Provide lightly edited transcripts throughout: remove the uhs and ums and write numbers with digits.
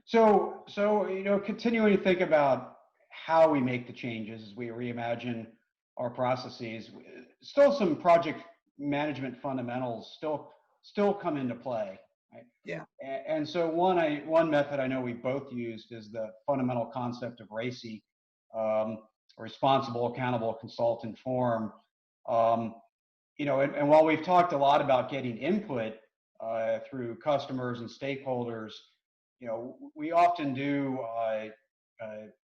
So continuing to think about how we make the changes as we reimagine our processes, still some project management fundamentals still come into play, right? Yeah. And so one method I know we both used is the fundamental concept of RACI, responsible, accountable, consult, inform. Um, and while we've talked a lot about getting input through customers and stakeholders, we often do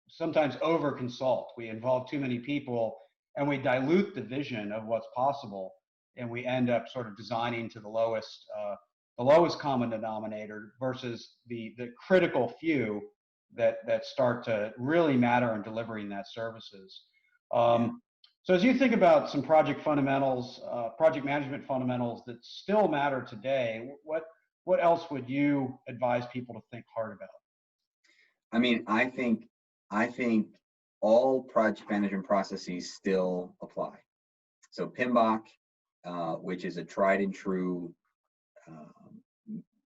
sometimes over consult. We involve too many people and we dilute the vision of what's possible, and we end up sort of designing to the lowest common denominator versus the critical few that start to really matter in delivering that services. Yeah. So as you think about some project fundamentals, project management fundamentals that still matter today, what else would you advise people to think hard about? I mean, I think all project management processes still apply. So PMBOK, which is a tried and true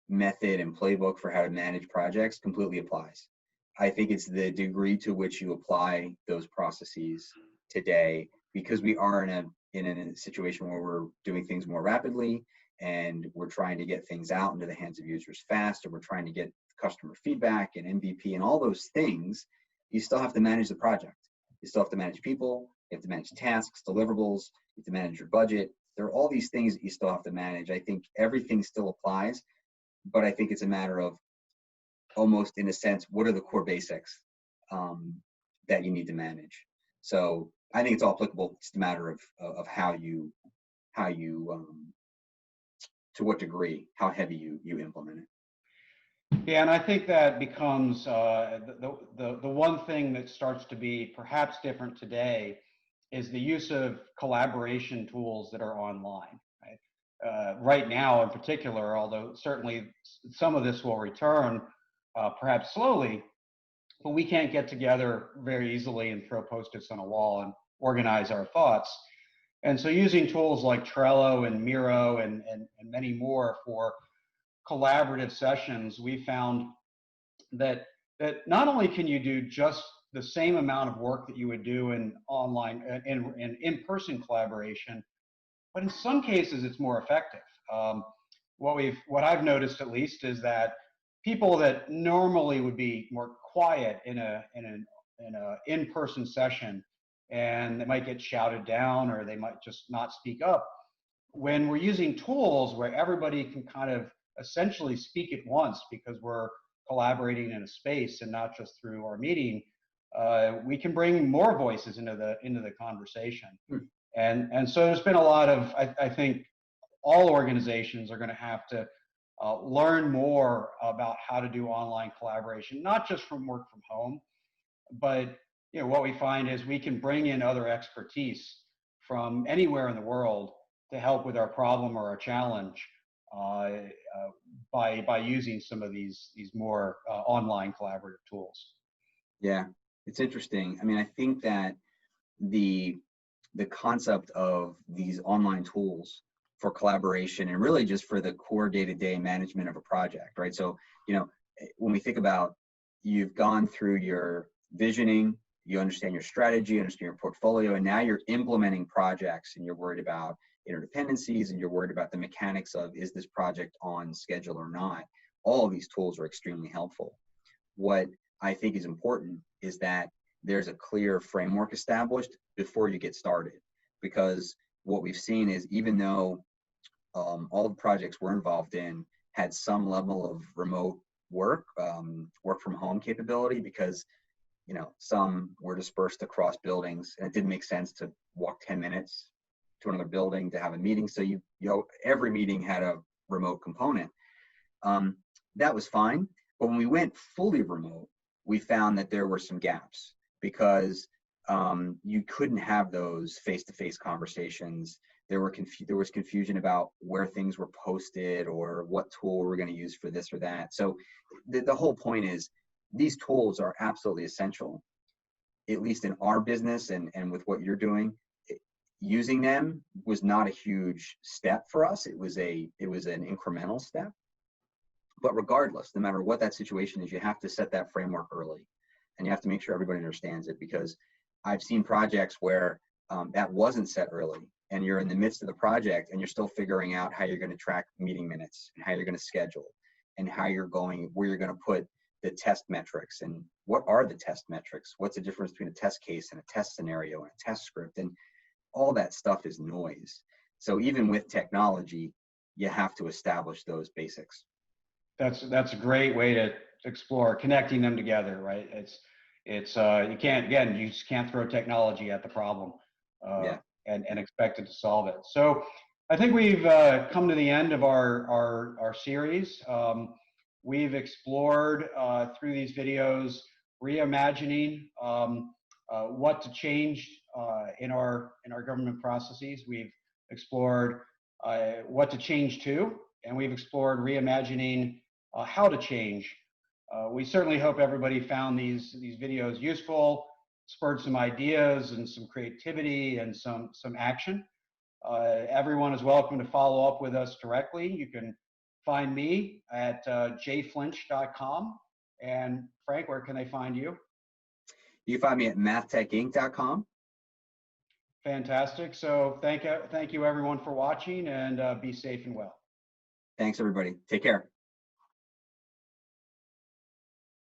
method and playbook for how to manage projects, completely applies. I think it's the degree to which you apply those processes today, because we are in a situation where we're doing things more rapidly and we're trying to get things out into the hands of users fast, and we're trying to get customer feedback and MVP and all those things. You still have to manage the project. You still have to manage people. You have to manage tasks, deliverables. You have to manage your budget. There are all these things that you still have to manage. I think everything still applies, but I think it's a matter of, almost in a sense, what are the core basics that you need to manage? So I think it's all applicable. It's a matter of how you to what degree, how heavy you implement it. Yeah, and I think that becomes the one thing that starts to be perhaps different today is the use of collaboration tools that are online. Right, right now, in particular, although certainly some of this will return, perhaps slowly, but we can't get together very easily and throw post-its on a wall and organize our thoughts. And so using tools like Trello and Miro and many more for collaborative sessions, we found that not only can you do just the same amount of work that you would do in online in-person collaboration, but in some cases it's more effective. What I've noticed, at least, is that people that normally would be more quiet in an in-person session, and they might get shouted down or they might just not speak up, when we're using tools where everybody can kind of essentially speak at once because we're collaborating in a space and not just through our meeting, we can bring more voices into the conversation. And so there's been a lot of, I think all organizations are going to have to learn more about how to do online collaboration, not just from work from home, but what we find is we can bring in other expertise from anywhere in the world to help with our problem or our challenge by using some of these more online collaborative tools. Yeah, it's interesting. I mean, I think that the concept of these online tools for collaboration and really just for the core day-to-day management of a project, right? So, when we think about, you've gone through your visioning, you understand your strategy, you understand your portfolio, and now you're implementing projects and you're worried about interdependencies and you're worried about the mechanics of, is this project on schedule or not? All of these tools are extremely helpful. What I think is important is that there's a clear framework established before you get started, because what we've seen is, even though all the projects we're involved in had some level of remote work from home capability, because some were dispersed across buildings and it didn't make sense to walk 10 minutes to another building to have a meeting. So every meeting had a remote component. That was fine. But when we went fully remote, we found that there were some gaps, because you couldn't have those face-to-face conversations. There was confusion about where things were posted or what tool we're going to use for this or that. So the whole point is, these tools are absolutely essential, at least in our business and with what you're doing. Using them was not a huge step for us. It was an incremental step. But regardless, no matter what that situation is, you have to set that framework early, and you have to make sure everybody understands it, because I've seen projects where that wasn't set early, and you're in the midst of the project and you're still figuring out how you're going to track meeting minutes and how you're going to schedule and how you're going, where you're going to put the test metrics and what are the test metrics, what's the difference between a test case and a test scenario and a test script, and all that stuff is noise. So even with technology, you have to establish those basics. That's a great way to explore connecting them together, right? It's you can't, again, you just can't throw technology at the problem and expect it to solve it. So I think we've come to the end of our series. We've explored through these videos reimagining what to change in our government processes. We've explored what to change to, and we've explored reimagining how to change. We certainly hope everybody found these videos useful, spurred some ideas and some creativity and some action. Everyone is welcome to follow up with us directly. You can find me at jflinch.com. And Frank, where can they find you? You can find me at mathtechinc.com. Fantastic. So thank you everyone for watching, and be safe and well. Thanks everybody. Take care.